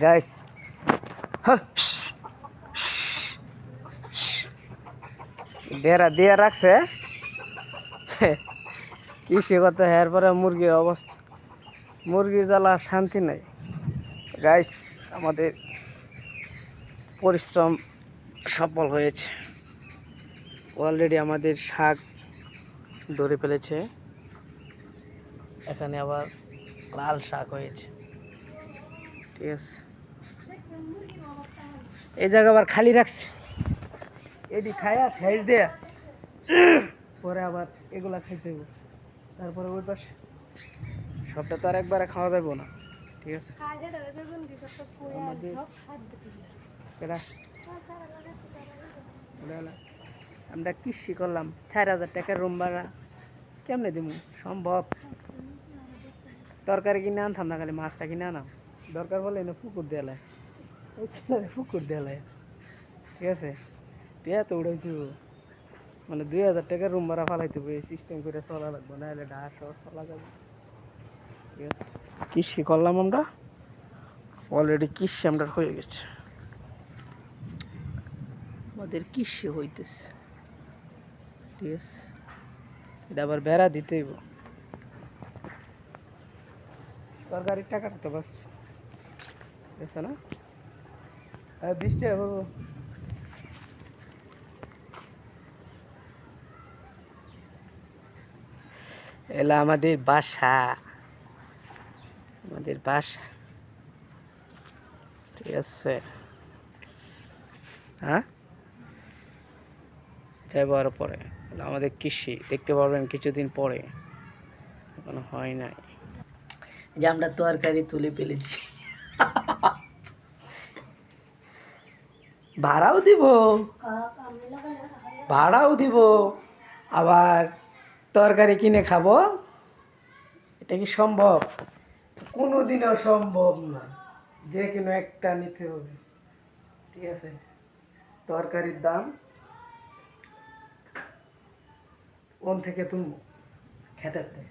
Guys, বেড়া দিয়ে রাখছে কৃষি করতে, এরপরে মুরগির অবস্থা, মুরগির জ্বালা শান্তি নাই। গাইস, আমাদের পরিশ্রম সফল হয়েছে। অলরেডি আমাদের শাক ধরে ফেলেছে, এখানে আবার লাল শাক হয়েছে। ঠিক আছে, এই জায়গা আবার খালি রাখছে, এটি খায়া শেষ দেয়া পরে আবার এগুলা খাইতে হবে। তারপরে ওই পাশে সবটা তো আর একবারে খাওয়া যাবে না। ঠিক আছে, আমরা কৃষি করলাম, 4,000 টাকার রুম ভাড়া কেমনে দিব? সম্ভব? তরকারি কিনে আনতাম না, খালি মাছটা কিনে আনাম। দরকার বলে এনে পুকুর দেয়ালায়, পুকুর দেয়ালায়। ঠিক আছে, টিয়া তো উড়াইতে মানে 2,000 টাকার রুম ভাড়া ফালাইতে হবে, সিস্টেম করে চলা লাগবে, না হলে ঢাকা শহর চলা যাবে। ঠিক আছে, কৃষি করলাম আমরা, অলরেডি কৃষি আমরা হয়ে গেছে, আমাদের কৃষি হইতেছে। ঠিক আছে, এটা আবার বেড়া দিতে হইব, সরকারি টাকাটা তো বাস আছে না। বৃষ্টি হবে, এলা আমাদের বাসা, আমাদের বাসা। ঠিক আছে, হ্যাঁ, যাইব আরো পরে। আমাদের কৃষি দেখতে পারবেন কিছুদিন পরে, এখনো হয় নাই যে আমরা তরকারি তুলে ফেলেছি। ভাড়াও দিব, ভাড়াও দিব, আবার তরকারি কিনে খাবো। এটা কি সম্ভব? কোনোদিনও সম্ভব না, যে কোনো একটা নিতে হবে। ঠিক আছে, তরকারির দাম কোন থেকে তুলবো? খেতে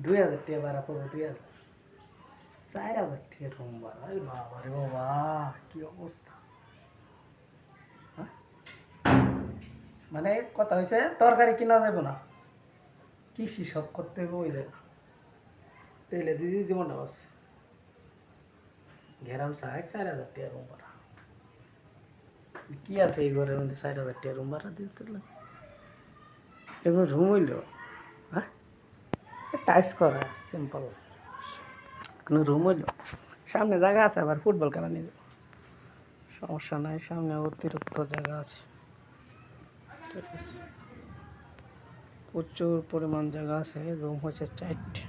2,000 টাকা ভাড়া পড়বো, 2,000, 4,000 টাকা রুম ভাড়া। আরে বাবা রে বাবা, কি অবস্থা! হ্যাঁ? মানে কথা হয়েছে, তরকারি কিনা যাবে না, কৃষি সব করতে হবে ওই জায়গা, তেলে দিদি জীবনটা আছে। ঘেরাম 4,000 টাকা রুম ভাড়া, কি আছে এই ঘরের মধ্যে 4,000 টাকা রুম ভাড়া দিতে? এগুলো রুম হইল? হ্যাঁ, টাইস করা সিম্পল, কোনো রুম হইল? সামনে জায়গা আছে, আবার ফুটবল খেলা নিয়ে যাবো, সমস্যা নাই, সামনে অতিরিক্ত জায়গা আছে। ঠিক আছে, প্রচুর পরিমাণ জায়গা আছে, রুম হচ্ছে 4টে।